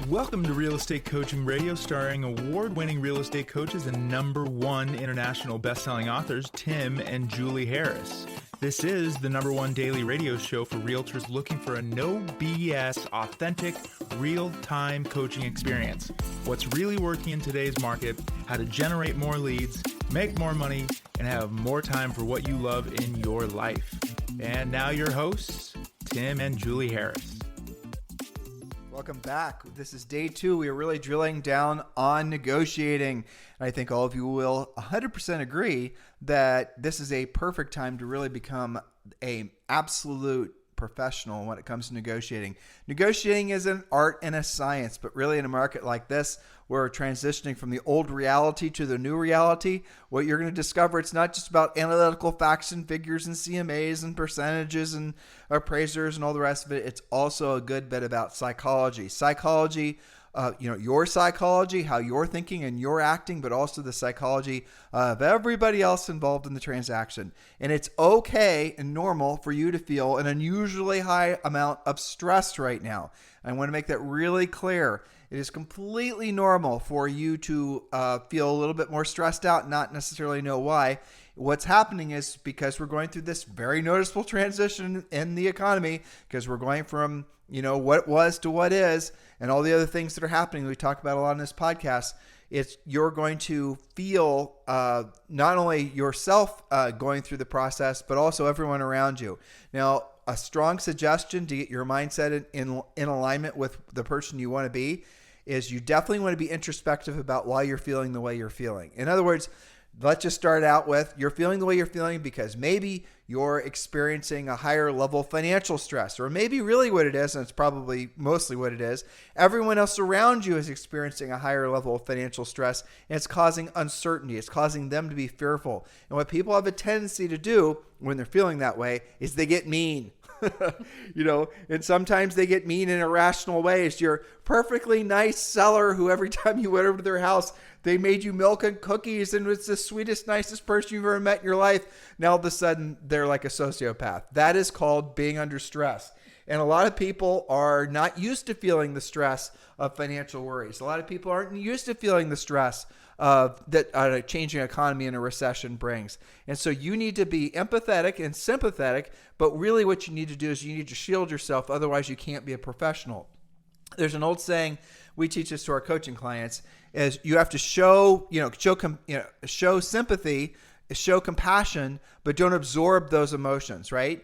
Welcome to Real Estate Coaching Radio, starring award-winning real estate coaches and #1 international best-selling authors, Tim and Julie Harris. This is the #1 daily radio show for realtors looking for a no BS, authentic, real-time coaching experience. What's really working in today's market, how to generate more leads, make more money, and have more time for what you love in your life. And now your hosts, Tim and Julie Harris. Welcome back. This is day 2. We are really drilling down on negotiating. And I think all of you will 100% agree that this is a perfect time to really become an absolute professional when it comes to negotiating. Negotiating is an art and a science, but really in a market like this, we're transitioning from the old reality to the new reality. What you're going to discover, it's not just about analytical facts and figures and CMAs and percentages and appraisers and all the rest of it. It's also a good bit about psychology. Your psychology, how you're thinking and you're acting, but also the psychology of everybody else involved in the transaction. And it's okay and normal for you to feel an unusually high amount of stress right now. I want to make that really clear. It is completely normal for you to feel a little bit more stressed out, not necessarily know why. What's happening is because we're going through this very noticeable transition in the economy, because we're going from what was to what is, and all the other things that are happening we talk about a lot in this podcast. You're going to feel not only yourself going through the process, but also everyone around you. Now, a strong suggestion to get your mindset in alignment with the person you want to be is you definitely want to be introspective about why you're feeling the way you're feeling. In other words, let's just start out with you're feeling the way you're feeling because maybe you're experiencing a higher level of financial stress, or maybe really what it is, and it's probably mostly what it is, everyone else around you is experiencing a higher level of financial stress, and it's causing uncertainty. It's causing them to be fearful. And what people have a tendency to do when they're feeling that way is they get mean. And sometimes they get mean in irrational ways. You're a perfectly nice seller who every time you went over to their house, they made you milk and cookies and was the sweetest, nicest person you've ever met in your life. Now all of a sudden they're like a sociopath. That is called being under stress. And a lot of people are not used to feeling the stress of financial worries. A lot of people aren't used to feeling the stress that a changing economy and a recession brings. And so you need to be empathetic and sympathetic, but really what you need to do is you need to shield yourself. Otherwise, you can't be a professional. There's an old saying, we teach this to our coaching clients, is you have to show sympathy, show compassion, but don't absorb those emotions, right?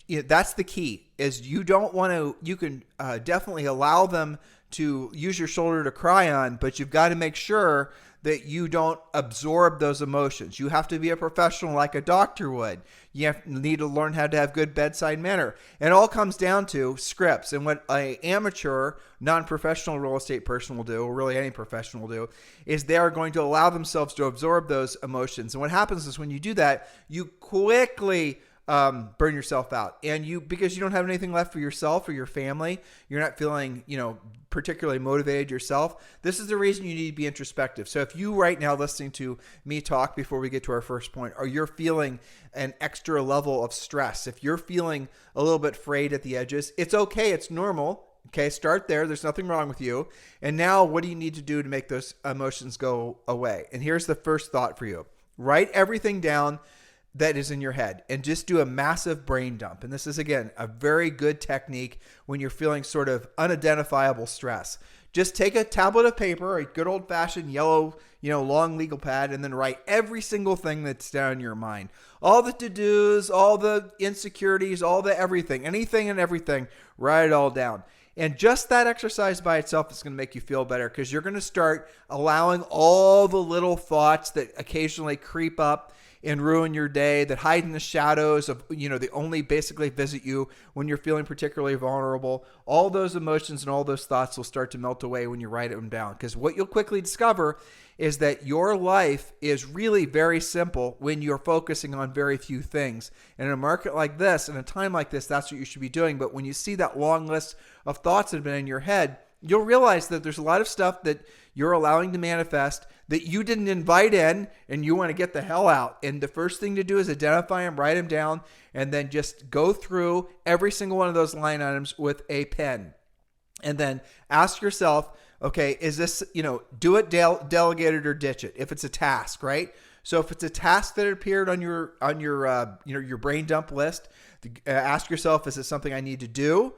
That's the key, is you don't want to, you can definitely allow them to use your shoulder to cry on, but you've got to make sure that you don't absorb those emotions. You have to be a professional like a doctor would. You need to learn how to have good bedside manner. And it all comes down to scripts. And what an amateur, non-professional real estate person will do, or really any professional will do, is they are going to allow themselves to absorb those emotions. And what happens is when you do that, you quickly burn yourself out, and because you don't have anything left for yourself or your family, you're not feeling, particularly motivated yourself. This is the reason you need to be introspective. So if you right now listening to me talk before we get to our first point, or you're feeling an extra level of stress, if you're feeling a little bit frayed at the edges, it's okay. It's normal. Okay. Start there. There's nothing wrong with you. And now what do you need to do to make those emotions go away? And here's the first thought for you. Write everything down that is in your head and just do a massive brain dump. And this is, again, a very good technique when you're feeling sort of unidentifiable stress. Just take a tablet of paper, a good old-fashioned yellow, long legal pad, and then write every single thing that's down in your mind. All the to-dos, all the insecurities, all the everything, anything and everything, write it all down. And just that exercise by itself is going to make you feel better, because you're going to start allowing all the little thoughts that occasionally creep up and ruin your day, that hide in the shadows of, they only basically visit you when you're feeling particularly vulnerable. All those emotions and all those thoughts will start to melt away when you write them down. Because what you'll quickly discover is that your life is really very simple when you're focusing on very few things. And in a market like this, in a time like this, that's what you should be doing. But when you see that long list of thoughts that have been in your head, you'll realize that there's a lot of stuff that you're allowing to manifest that you didn't invite in, and you want to get the hell out. And the first thing to do is identify them, write them down, and then just go through every single one of those line items with a pen. And then ask yourself, Okay, is this, do it, delegate it, or ditch it? If it's a task, right? So if it's a task that appeared on your brain dump list, ask yourself, is it something I need to do?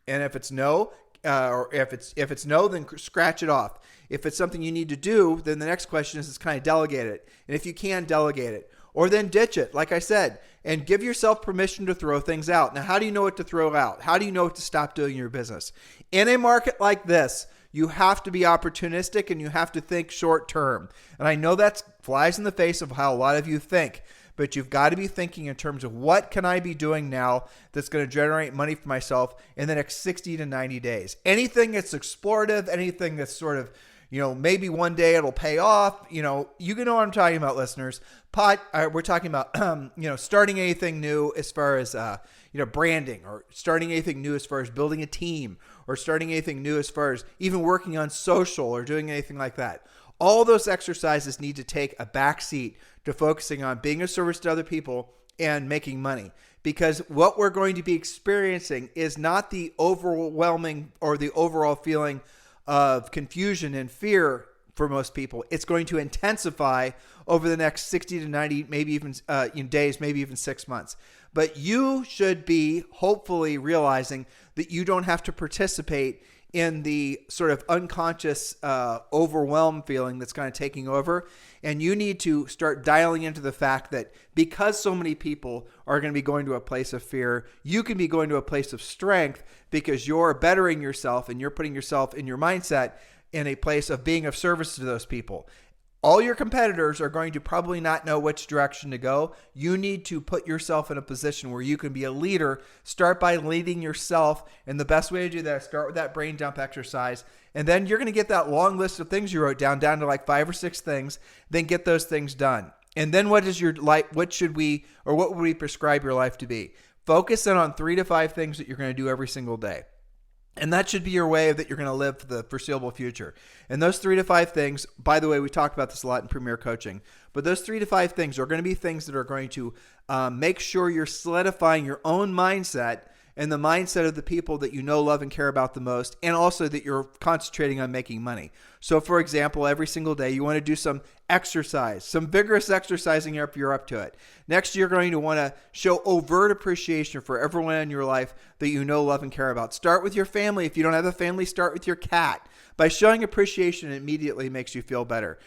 And if it's no, or if it's no, then scratch it off. If it's something you need to do, then the next question is kind of delegate it. And if you can, delegate it. Or then ditch it, like I said, and give yourself permission to throw things out. Now, how do you know what to throw out? How do you know what to stop doing in your business? In a market like this, you have to be opportunistic and you have to think short term. And I know that flies in the face of how a lot of you think, but you've got to be thinking in terms of what can I be doing now that's going to generate money for myself in the next 60 to 90 days. Anything that's explorative, anything that's sort of, maybe one day it'll pay off. You know what I'm talking about, listeners. We're talking about, starting anything new as far as, branding, or starting anything new as far as building a team, or starting anything new as far as even working on social or doing anything like that. All those exercises need to take a backseat to focusing on being of service to other people and making money. Because what we're going to be experiencing is not the overwhelming or the overall feeling of confusion and fear for most people. It's going to intensify over the next 60 to 90, maybe even days, maybe even 6 months. But you should be hopefully realizing that you don't have to participate in the sort of unconscious overwhelm feeling that's kind of taking over. And you need to start dialing into the fact that because so many people are going to be going to a place of fear, you can be going to a place of strength because you're bettering yourself and you're putting yourself in your mindset in a place of being of service to those people. All your competitors are going to probably not know which direction to go. You need to put yourself in a position where you can be a leader. Start by leading yourself. And the best way to do that is start with that brain dump exercise. And then you're going to get that long list of things you wrote down to like 5 or 6 things. Then get those things done. And then what is your life? What would we prescribe your life to be? Focus in on 3 to 5 things that you're going to do every single day. And that should be your way that you're going to live for the foreseeable future. And those 3 to 5 things, by the way, we talked about this a lot in Premier Coaching, but those 3 to 5 things are going to be things that are going to make sure you're solidifying your own mindset and the mindset of the people that you know, love, and care about the most, and also that you're concentrating on making money. So for example, every single day you want to do some exercise, some vigorous exercising if you're up to it. Next, you're going to want to show overt appreciation for everyone in your life that you know, love, and care about. Start with your family. If you don't have a family, start with your cat. By showing appreciation, it immediately makes you feel better.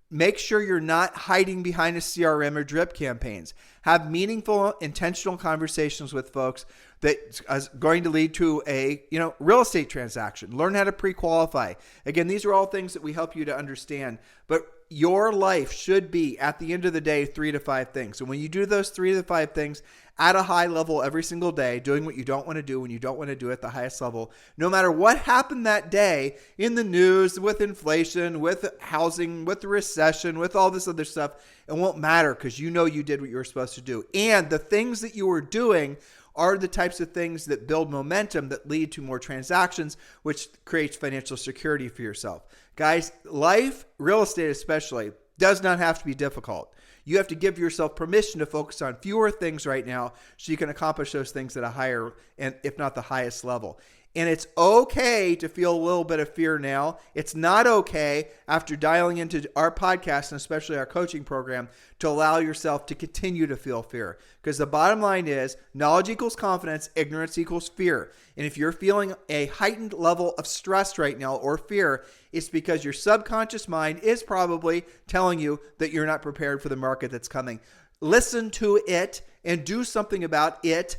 Make sure you're not hiding behind a CRM or drip campaigns. Have meaningful, intentional conversations with folks that is going to lead to a real estate transaction. Learn how to pre-qualify. Again, these are all things that we help you to understand. But your life should be, at the end of the day, 3 to 5 things. And when you do those 3 to 5 things at a high level every single day, doing what you don't want to do when you don't want to do it at the highest level, no matter what happened that day in the news, with inflation, with housing, with the recession, with all this other stuff, it won't matter because you know you did what you were supposed to do. And the things that you were doing are the types of things that build momentum that lead to more transactions, which creates financial security for yourself. Guys, life, real estate especially, does not have to be difficult. You have to give yourself permission to focus on fewer things right now so you can accomplish those things at a higher, and if not the highest level. And it's okay to feel a little bit of fear now. It's not okay after dialing into our podcast and especially our coaching program to allow yourself to continue to feel fear. Because the bottom line is knowledge equals confidence, ignorance equals fear. And if you're feeling a heightened level of stress right now or fear, it's because your subconscious mind is probably telling you that you're not prepared for the market that's coming. Listen to it and do something about it.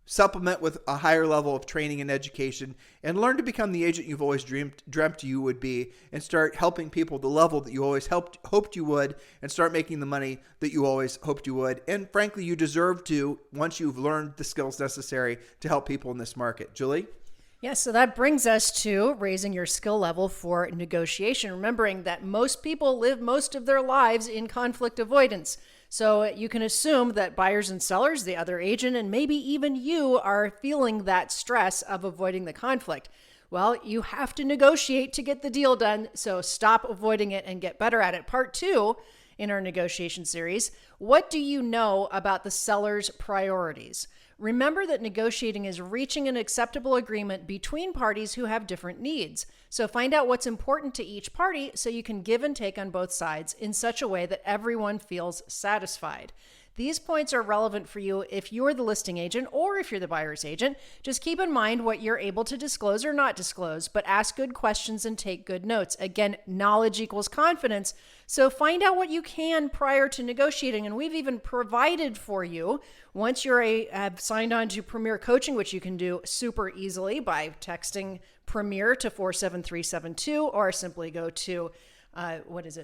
Supplement with a higher level of training and education, and learn to become the agent you've always dreamt you would be, and start helping people the level that you always hoped you would, and start making the money that you always hoped you would. And frankly, you deserve to once you've learned the skills necessary to help people in this market. Julie? Yeah, so that brings us to raising your skill level for negotiation, remembering that most people live most of their lives in conflict avoidance. So you can assume that buyers and sellers, the other agent, and maybe even you are feeling that stress of avoiding the conflict. Well, you have to negotiate to get the deal done, so stop avoiding it and get better at it. Part 2 in our negotiation series, what do you know about the seller's priorities? Remember that negotiating is reaching an acceptable agreement between parties who have different needs. So find out what's important to each party so you can give and take on both sides in such a way that everyone feels satisfied. These points are relevant for you if you're the listing agent or if you're the buyer's agent. Just keep in mind what you're able to disclose or not disclose, but ask good questions and take good notes. Again, knowledge equals confidence. So find out what you can prior to negotiating. And we've even provided for you, once have signed on to Premier Coaching, which you can do super easily by texting Premier to 47372 or simply go to members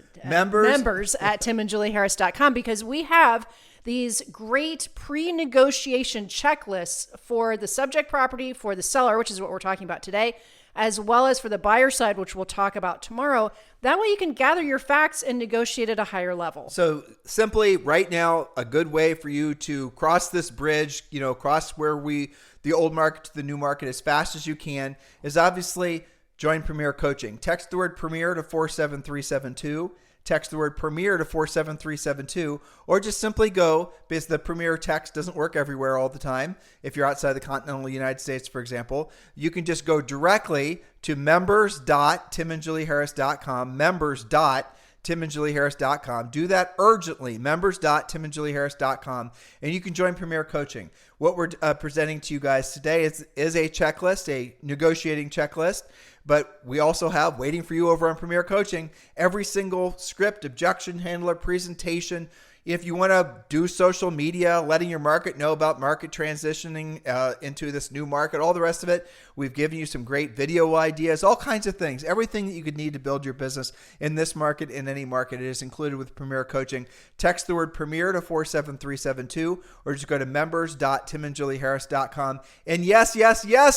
at timandjulieharris.com, because we have these great pre-negotiation checklists for the subject property, for the seller, which is what we're talking about today, as well as for the buyer side, which we'll talk about tomorrow. That way you can gather your facts and negotiate at a higher level. So simply right now, a good way for you to cross this bridge, cross the old market to the new market as fast as you can, is obviously join Premier Coaching. Text the word Premier to 47372. Text the word Premier to 47372, or just simply go, because the Premier text doesn't work everywhere all the time. If you're outside the continental United States, for example, you can just go directly to members.timandjulieharris.com, members.timandjulieharris.com. Do that urgently, members.timandjulieharris.com, and you can join Premier Coaching. What we're presenting to you guys today is a checklist, a negotiating checklist. But we also have, waiting for you over on Premier Coaching, every single script, objection handler, presentation. If you want to do social media, letting your market know about market transitioning into this new market, all the rest of it, we've given you some great video ideas, all kinds of things. Everything that you could need to build your business in this market, in any market, it is included with Premier Coaching. Text the word Premier to 47372, or just go to members.timandjulieharris.com. And yes,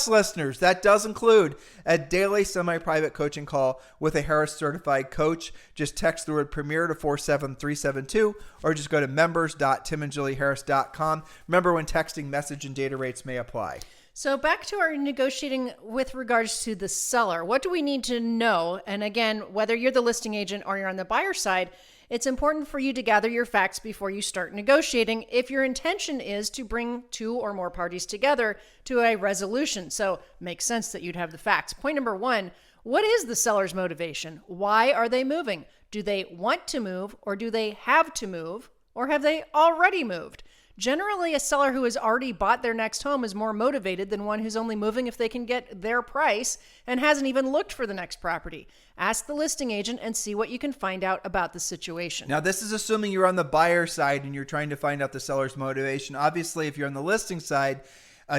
listeners, that does include a daily semi-private coaching call with a Harris certified coach. Just text the word Premier to 47372, or just go to members.timandjulieharris.com. Remember, when texting, message and data rates may apply. So back to our negotiating with regards to the seller. What do we need to know? And again, whether you're the listing agent or you're on the buyer side, it's important for you to gather your facts before you start negotiating if your intention is to bring two or more parties together to a resolution. So it makes sense that you'd have the facts. Point number one, what is the seller's motivation? Why are they moving? Do they want to move, or do they have to move, or have they already moved? Generally, a seller who has already bought their next home is more motivated than one who's only moving if they can get their price and hasn't even looked for the next property. Ask the listing agent and see what you can find out about the situation. Now, this is assuming you're on the buyer side and you're trying to find out the seller's motivation. Obviously, if you're on the listing side,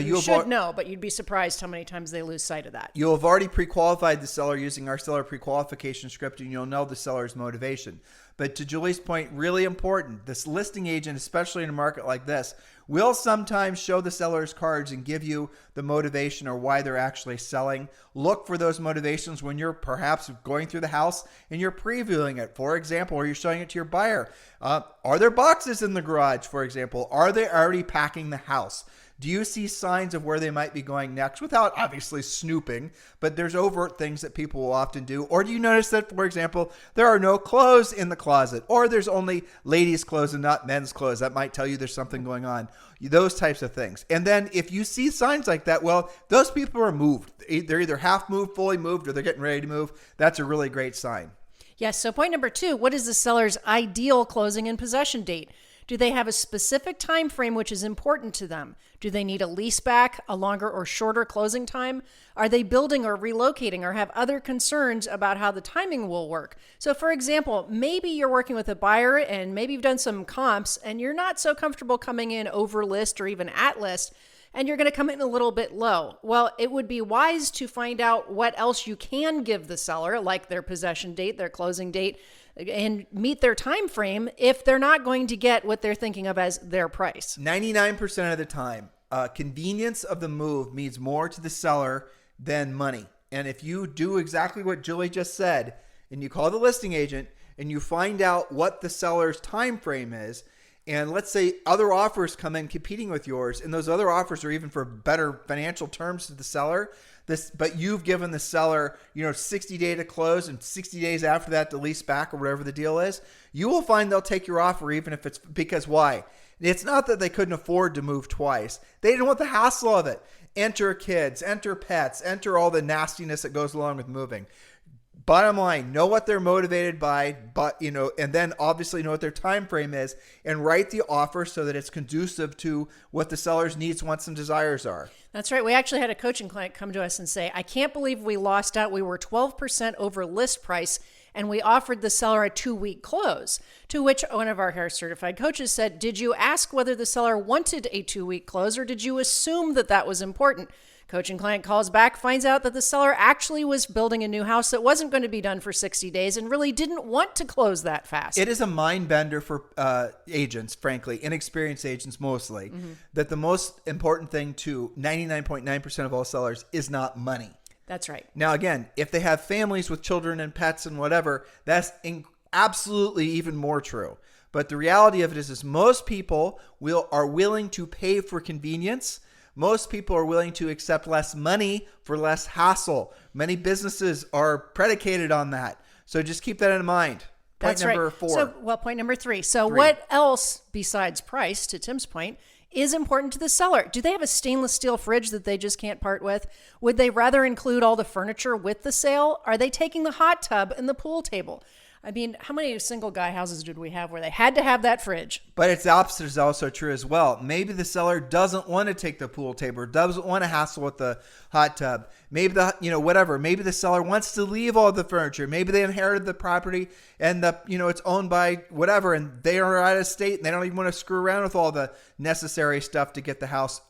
you should know, but you'd be surprised how many times they lose sight of that. You'll have already pre-qualified the seller using our seller pre-qualification script, and you'll know the seller's motivation. But to Julie's point, really important, this listing agent, especially in a market like this, will sometimes show the seller's cards and give you the motivation or why they're actually selling. Look for those motivations when you're perhaps going through the house and you're previewing it, for example, or you're showing it to your buyer. Are there boxes in the garage, for example? Are they already packing the house? Do you see signs of where they might be going next without obviously snooping, but there's overt things that people will often do? Or do you notice that, for example, there are no clothes in the closet, or there's only ladies' clothes and not men's clothes? That might tell you there's something going on. Those types of things. And then if you see signs like that, well, those people are moved. They're either half moved, fully moved, or they're getting ready to move. That's a really great sign. Yes. So point number two, what is the seller's ideal closing and possession date? Do they have a specific time frame which is important to them? Do they need a lease back, a longer or shorter closing time? Are they building or relocating, or have other concerns about how the timing will work? So for example, maybe you're working with a buyer and maybe you've done some comps and you're not so comfortable coming in over list or even at list, and you're going to come in a little bit low. Well, it would be wise to find out what else you can give the seller, like their possession date, their closing date, and meet their time frame if they're not going to get what they're thinking of as their price. 99% of the time, convenience of the move means more to the seller than money. And if you do exactly what Julie just said, and you call the listing agent and you find out what the seller's time frame is, and let's say other offers come in competing with yours, and those other offers are even for better financial terms to the seller, but you've given the seller, 60 days to close and 60 days after that to lease back or whatever the deal is, you will find they'll take your offer even if it's because why? It's not that they couldn't afford to move twice. They didn't want the hassle of it. Enter kids, enter pets, enter all the nastiness that goes along with moving. Bottom line, know what they're motivated by, but and then obviously know what their time frame is, and write the offer so that it's conducive to what the seller's needs, wants, and desires are. That's right. We actually had a coaching client come to us and say, I can't believe we lost out. We were 12% over list price, and we offered the seller a 2-week close. To which one of our Harris certified coaches said, did you ask whether the seller wanted a 2-week close, or did you assume that was important? Coaching client calls back, finds out that the seller actually was building a new house that wasn't going to be done for 60 days and really didn't want to close that fast. It is a mind bender for agents, inexperienced agents mostly, that the most important thing to 99.9% of all sellers is not money. That's right. Now, again, if they have families with children and pets and whatever, that's absolutely even more true. But the reality of it is most people are willing to pay for convenience. Most people are willing to accept less money for less hassle. Many businesses are predicated on that. So just keep that in mind. That's number right. 4. Point number 3. So what else besides price, to Tim's point, is important to the seller? Do they have a stainless steel fridge that they just can't part with? Would they rather include all the furniture with the sale? Are they taking the hot tub and the pool table? I mean, how many single guy houses did we have where they had to have that fridge? But it's the opposite is also true as well. Maybe the seller doesn't want to take the pool table, doesn't want to hassle with the hot tub. Maybe whatever. Maybe the seller wants to leave all the furniture. Maybe they inherited the property and it's owned by whatever, and they are out of state and they don't even want to screw around with all the necessary stuff to get the house,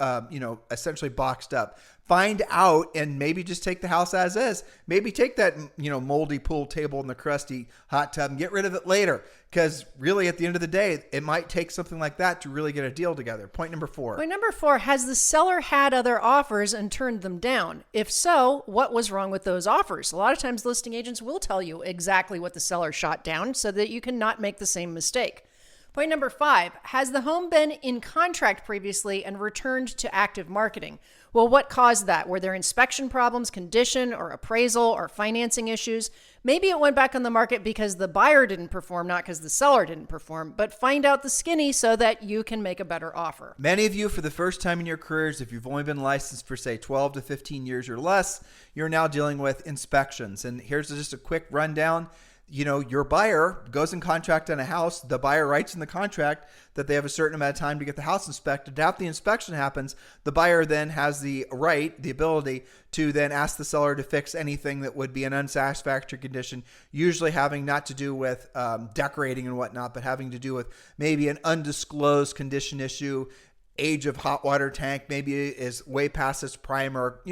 essentially boxed up. Find out and maybe just take the house as is. Maybe take that, moldy pool table and the crusty hot tub and get rid of it later. Because really, at the end of the day, it might take something like that to really get a deal together. Point number 4. Point number 4, has the seller had other offers and turned them down? If so, what was wrong with those offers? A lot of times listing agents will tell you exactly what the seller shot down so that you can not make the same mistake. Point number 5, has the home been in contract previously and returned to active marketing? Well, what caused that? Were there inspection problems, condition, or appraisal, or financing issues? Maybe it went back on the market because the buyer didn't perform, not because the seller didn't perform, but find out the skinny so that you can make a better offer. Many of you, for the first time in your careers, if you've only been licensed for, say, 12 to 15 years or less, you're now dealing with inspections. And here's just a quick rundown. Your buyer goes in contract on a house. The buyer writes in the contract that they have a certain amount of time to get the house inspected. After the inspection happens, the buyer then has the ability to then ask the seller to fix anything that would be an unsatisfactory condition, usually having not to do with decorating and whatnot, but having to do with maybe an undisclosed condition issue, age of hot water tank, maybe is way past its prime, or,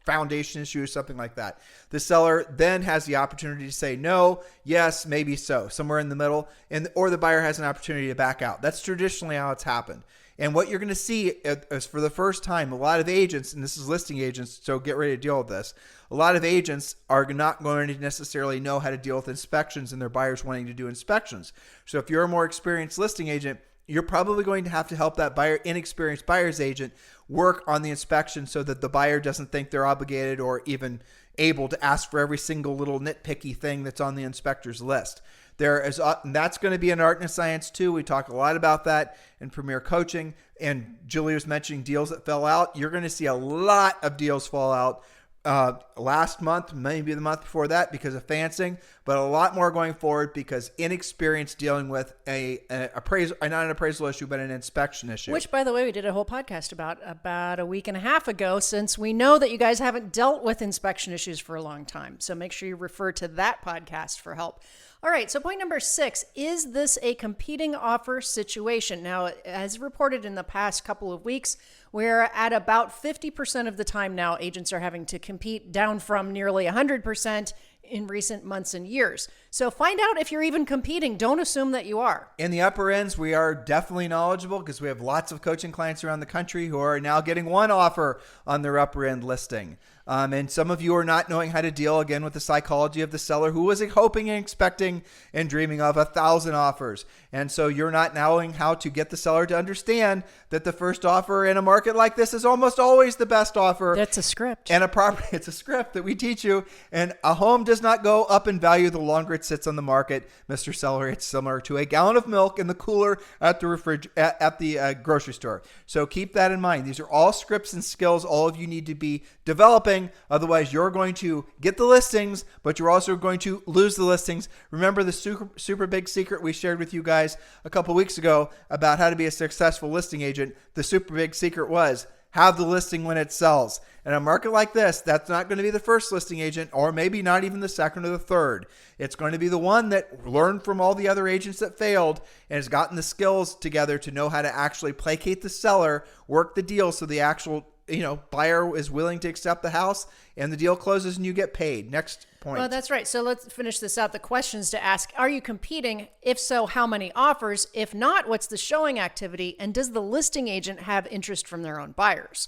foundation issue or something like that. The seller then has the opportunity to say no, yes, maybe so, somewhere in the middle, or the buyer has an opportunity to back out. That's traditionally how it's happened. And what you're going to see is, for the first time, a lot of agents, and this is listing agents, so get ready to deal with this, a lot of agents are not going to necessarily know how to deal with inspections and their buyers wanting to do inspections. So if you're a more experienced listing agent, you're probably going to have to help that inexperienced buyer's agent work on the inspection so that the buyer doesn't think they're obligated or even able to ask for every single little nitpicky thing that's on the inspector's list. And that's going to be an art and a science too. We talk a lot about that in Premier Coaching. And Julie was mentioning deals that fell out. You're going to see a lot of deals fall out last month, maybe the month before that, because of financing, but a lot more going forward because inexperience dealing with not an appraisal issue, but an inspection issue. Which, by the way, we did a whole podcast about a week and a half ago, since we know that you guys haven't dealt with inspection issues for a long time. So make sure you refer to that podcast for help. All right, so point number 6, is this a competing offer situation? Now, as reported in the past couple of weeks, we're at about 50% of the time now agents are having to compete, down from nearly 100% in recent months and years. So find out if you're even competing. Don't assume that you are. In the upper ends, we are definitely knowledgeable because we have lots of coaching clients around the country who are now getting one offer on their upper end listing. And some of you are not knowing how to deal again with the psychology of the seller who was hoping and expecting and dreaming of 1,000 offers. And so you're not knowing how to get the seller to understand that the first offer in a market like this is almost always the best offer. That's a script. And it's a script that we teach you. And a home does not go up in value the longer it sits on the market, Mr. Seller. It's similar to a gallon of milk in the cooler at the grocery store. So keep that in mind. These are all scripts and skills all of you need to be developing. Otherwise, you're going to get the listings, but you're also going to lose the listings. Remember the super big secret we shared with you guys a couple weeks ago about how to be a successful listing agent? The super big secret was have the listing when it sells. In a market like this, that's not going to be the first listing agent, or maybe not even the second or the third. It's going to be the one that learned from all the other agents that failed and has gotten the skills together to know how to actually placate the seller, work the deal so the actual buyer is willing to accept the house and the deal closes and you get paid. Next point. Well, that's right. So let's finish this out. The questions to ask: are you competing? If so, how many offers? If not, what's the showing activity? And does the listing agent have interest from their own buyers?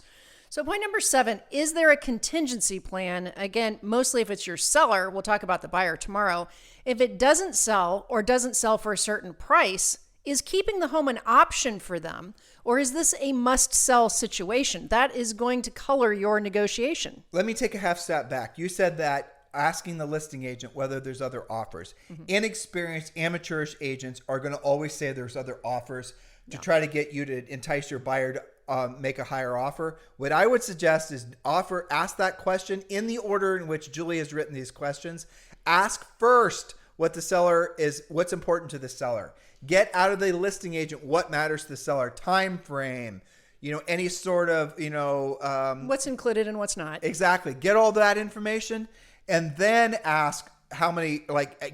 So point number 7, is there a contingency plan? Again, mostly if it's your seller, we'll talk about the buyer tomorrow. If it doesn't sell or doesn't sell for a certain price, is keeping the home an option for them? Or is this a must-sell situation? That is going to color your negotiation. Let me take a half step back. You said that asking the listing agent whether there's other offers. Mm-hmm. Inexperienced, amateurish agents are going to always say there's other offers to try to get you to entice your buyer to make a higher offer. What I would suggest is ask that question in the order in which Julie has written these questions. Ask first what's important to the seller. Get out of the listing agent what matters to the seller. Time frame, any sort of, what's included and what's not. Exactly. Get all that information and then ask how many,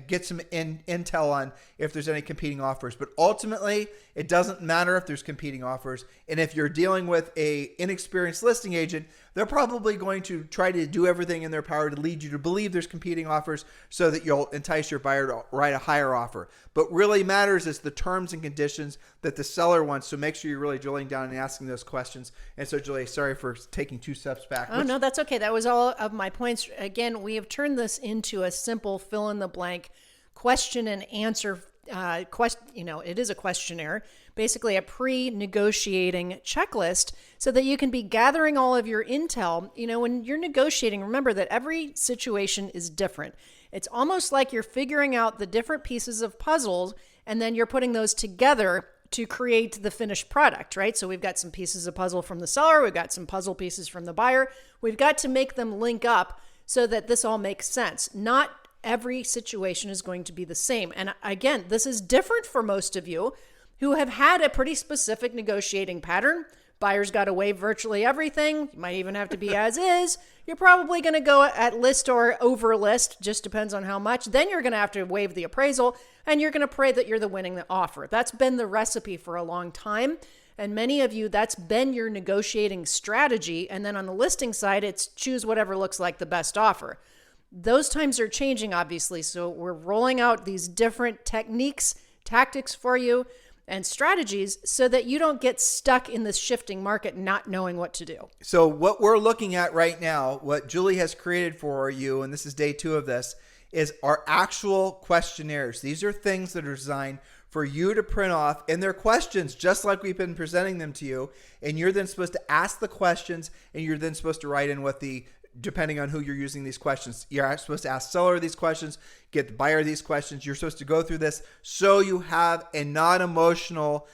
get some intel on if there's any competing offers. But ultimately, it doesn't matter if there's competing offers. And if you're dealing with a inexperienced listing agent, they're probably going to try to do everything in their power to lead you to believe there's competing offers so that you'll entice your buyer to write a higher offer. But really matters is the terms and conditions that the seller wants. So make sure you're really drilling down and asking those questions. And so, Julie, sorry for taking 2 steps back. Oh, no, that's okay. That was all of my points. Again, we have turned this into a simple fill-in-the-blank question and answer. It is a questionnaire, basically a pre-negotiating checklist so that you can be gathering all of your intel. When you're negotiating, remember that every situation is different. It's almost like you're figuring out the different pieces of puzzles and then you're putting those together to create the finished product, right? So we've got some pieces of puzzle from the seller. We've got some puzzle pieces from the buyer. We've got to make them link up so that this all makes sense. Not every situation is going to be the same. And again, this is different for most of you who have had a pretty specific negotiating pattern. Buyers got to waive virtually everything. You might even have to be as is. You're probably going to go at list or over list, just depends on how much. Then you're going to have to waive the appraisal and you're going to pray that you're the winning offer. That's been the recipe for a long time. And many of you, that's been your negotiating strategy. And then on the listing side, it's choose whatever looks like the best offer. Those times are changing, obviously. So we're rolling out these different techniques, tactics for you and strategies so that you don't get stuck in this shifting market not knowing what to do. So what we're looking at right now, what Julie has created for you, and this is day 2 of this, is our actual questionnaires. These are things that are designed for you to print off, and they're questions just like we've been presenting them to you. And you're then supposed to ask the questions, and you're then supposed to write in what depending on who you're using these questions. You're supposed to ask seller these questions, get the buyer these questions. You're supposed to go through this so you have a non-emotional,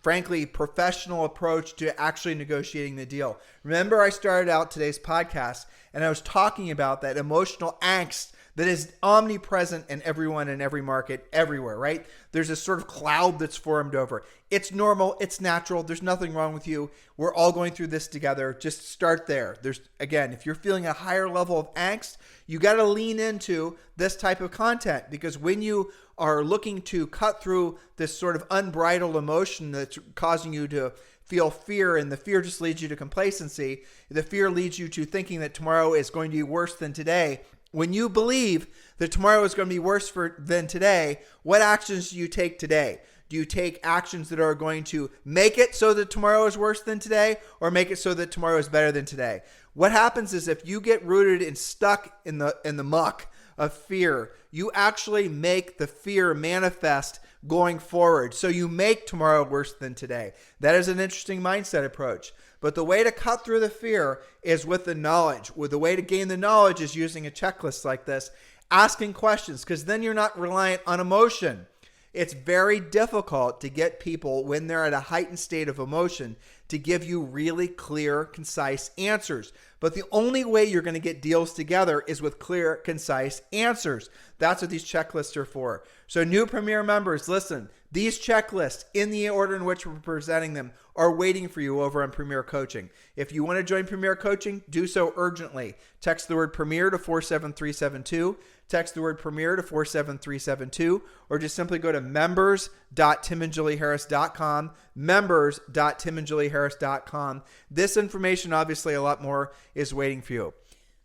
frankly, professional approach to actually negotiating the deal. Remember, I started out today's podcast and I was talking about that emotional angst that is omnipresent in everyone in every market, everywhere, right? There's this sort of cloud that's formed over. It's normal. It's natural. There's nothing wrong with you. We're all going through this together. Just start there. Again, if you're feeling a higher level of angst, you got to lean into this type of content, because when you are looking to cut through this sort of unbridled emotion that's causing you to feel fear, and the fear just leads you to complacency. The fear leads you to thinking that tomorrow is going to be worse than today. When you believe that tomorrow is going to be worse than today, what actions do you take today? Do you take actions that are going to make it so that tomorrow is worse than today, or make it so that tomorrow is better than today? What happens is if you get rooted and stuck in the muck of fear, you actually make the fear manifest going forward. So you make tomorrow worse than today. That is an interesting mindset approach. But the way to cut through the fear is with the knowledge. The way to gain the knowledge is using a checklist like this, asking questions, because then you're not reliant on emotion. It's very difficult to get people, when they're at a heightened state of emotion, to give you really clear, concise answers. But the only way you're going to get deals together is with clear, concise answers. That's what these checklists are for. So new Premier members, listen, these checklists, in the order in which we're presenting them, are waiting for you over on Premier Coaching. If you want to join Premier Coaching, do so urgently. Text the word Premier to 47372. Text the word Premier to 47372, or just simply go to members.timandjulieharris.com, members.timandjulieharris.com. This information, obviously a lot more, is waiting for you.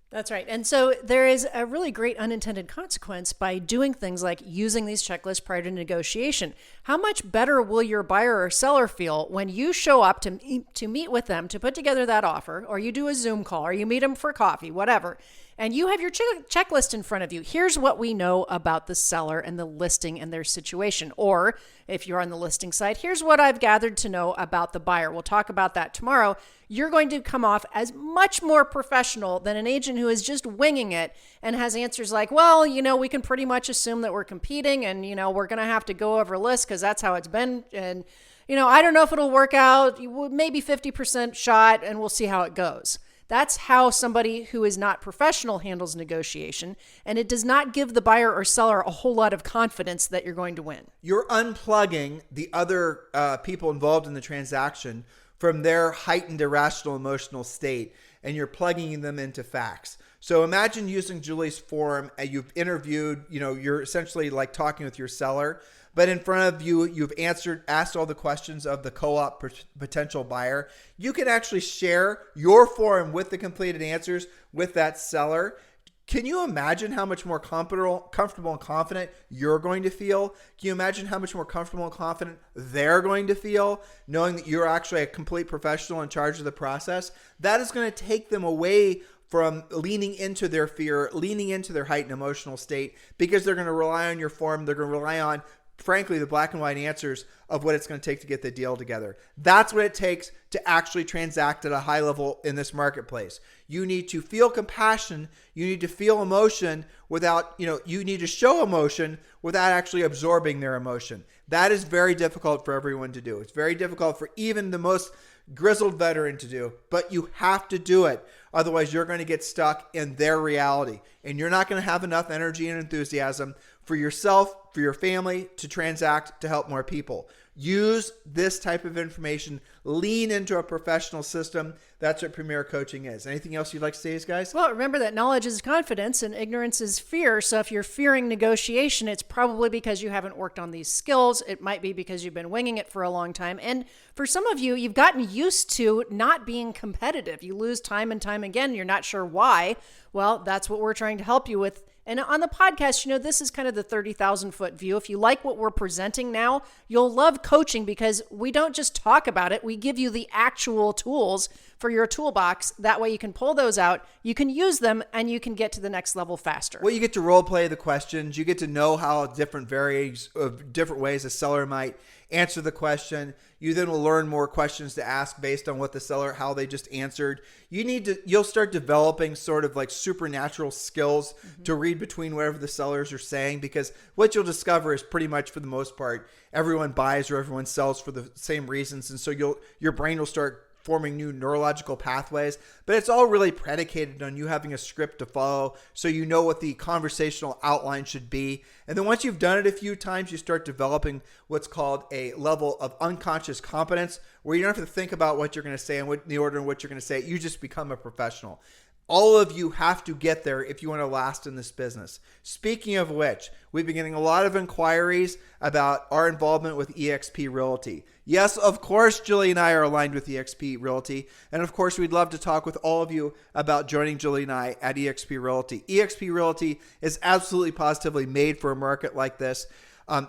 That's right. And so there is a really great unintended consequence by doing things like using these checklists prior to negotiation. How much better will your buyer or seller feel when you show up to meet with them to put together that offer, or you do a Zoom call, or you meet them for coffee, whatever, and you have your checklist in front of you? Here's what we know about the seller and the listing and their situation. Or if you're on the listing side, here's what I've gathered to know about the buyer. We'll talk about that tomorrow. You're going to come off as much more professional than an agent who is just winging it and has answers like, well, we can pretty much assume that we're competing, and, we're going to have to go over lists because that's how it's been. And, I don't know if it'll work out, maybe 50% shot, and we'll see how it goes. That's how somebody who is not professional handles negotiation, and it does not give the buyer or seller a whole lot of confidence that you're going to win. You're unplugging the other people involved in the transaction from their heightened irrational emotional state, and you're plugging them into facts. So imagine using Julie's form, and you've interviewed, you're essentially like talking with your seller, but in front of you, you've asked all the questions of the co-op potential buyer. You can actually share your form with the completed answers with that seller. Can you imagine how much more comfortable and confident you're going to feel? Can you imagine how much more comfortable and confident they're going to feel, knowing that you're actually a complete professional in charge of the process? That is going to take them away from leaning into their fear, leaning into their heightened emotional state, because they're going to rely on your form. They're going to rely on, frankly, the black and white answers of what it's going to take to get the deal together. That's what it takes to actually transact at a high level in this marketplace. You need to feel compassion. You need to feel emotion without, you need to show emotion without actually absorbing their emotion. That is very difficult for everyone to do. It's very difficult for even the most grizzled veteran to do, but you have to do it. Otherwise, you're going to get stuck in their reality, and you're not going to have enough energy and enthusiasm for yourself, for your family, to transact, to help more people. Use this type of information. Lean into a professional system. That's what Premier Coaching is. Anything else you'd like to say, guys? Well, remember that knowledge is confidence and ignorance is fear. So if you're fearing negotiation, it's probably because you haven't worked on these skills. It might be because you've been winging it for a long time. And for some of you, you've gotten used to not being competitive. You lose time and time again. You're not sure why. Well, that's what we're trying to help you with. And on the podcast, this is kind of the 30,000-foot view. If you like what we're presenting now, you'll love coaching, because we don't just talk about it. We give you the actual tools for your toolbox. That way you can pull those out, you can use them, and you can get to the next level faster. Well, you get to role play the questions. You get to know how different ways a seller might answer the question. You then will learn more questions to ask based on what the seller, how they just answered. You'll start developing sort of like supernatural skills to read between whatever the sellers are saying, because what you'll discover is pretty much, for the most part, everyone buys or everyone sells for the same reasons. And so your brain will start forming new neurological pathways, but it's all really predicated on you having a script to follow, so you know what the conversational outline should be. And then once you've done it a few times, you start developing what's called a level of unconscious competence, where you don't have to think about what you're going to say and the order in which you're going to say it. You just become a professional. All of you have to get there if you want to last in this business. Speaking of which, we've been getting a lot of inquiries about our involvement with eXp Realty. Yes, of course, Julie and I are aligned with eXp Realty. And of course, we'd love to talk with all of you about joining Julie and I at eXp Realty. eXp Realty is absolutely positively made for a market like this.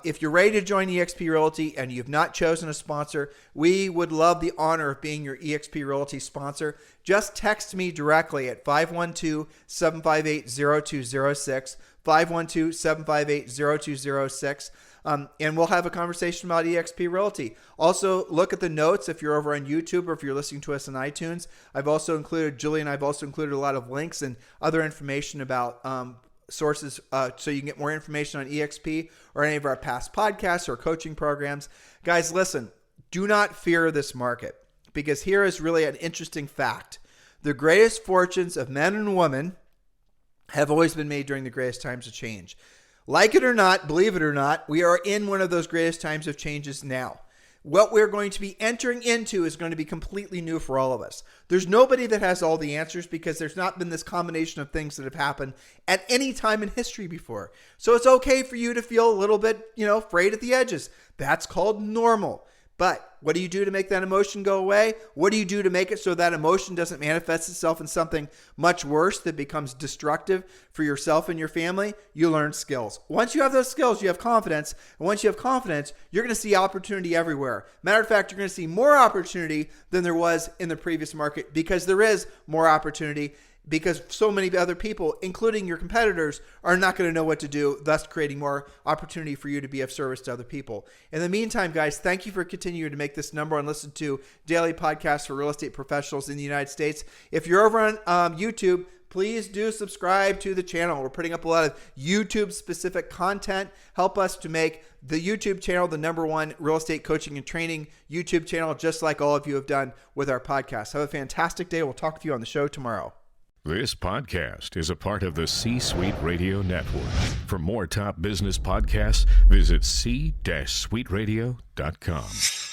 If you're ready to join eXp Realty and you've not chosen a sponsor, we would love the honor of being your eXp Realty sponsor. Just text me directly at 512-758-0206, 512-758-0206. And we'll have a conversation about eXp Realty. Also, look at the notes if you're over on YouTube or if you're listening to us on iTunes. Julie and I've also included a lot of links and other information about sources so you can get more information on eXp or any of our past podcasts or coaching programs. Guys, listen, do not fear this market, because here is really an interesting fact. The greatest fortunes of men and women have always been made during the greatest times of change. Like it or not, believe it or not, we are in one of those greatest times of changes now. What we're going to be entering into is going to be completely new for all of us. There's nobody that has all the answers, because there's not been this combination of things that have happened at any time in history before. So it's okay for you to feel a little bit, frayed at the edges. That's called normal. But what do you do to make that emotion go away? What do you do to make it so that emotion doesn't manifest itself in something much worse that becomes destructive for yourself and your family? You learn skills. Once you have those skills, you have confidence. And once you have confidence, you're going to see opportunity everywhere. Matter of fact, you're going to see more opportunity than there was in the previous market, because there is more opportunity, because so many other people, including your competitors, are not going to know what to do, thus creating more opportunity for you to be of service to other people. In the meantime, guys, thank you for continuing to make this number one listened to daily podcast for real estate professionals in the United States. If you're over on YouTube, please do subscribe to the channel. We're putting up a lot of YouTube-specific content. Help us to make the YouTube channel the number one real estate coaching and training YouTube channel, just like all of you have done with our podcast. Have a fantastic day. We'll talk with you on the show tomorrow. This podcast is a part of the C-Suite Radio Network. For more top business podcasts, visit c-suiteradio.com.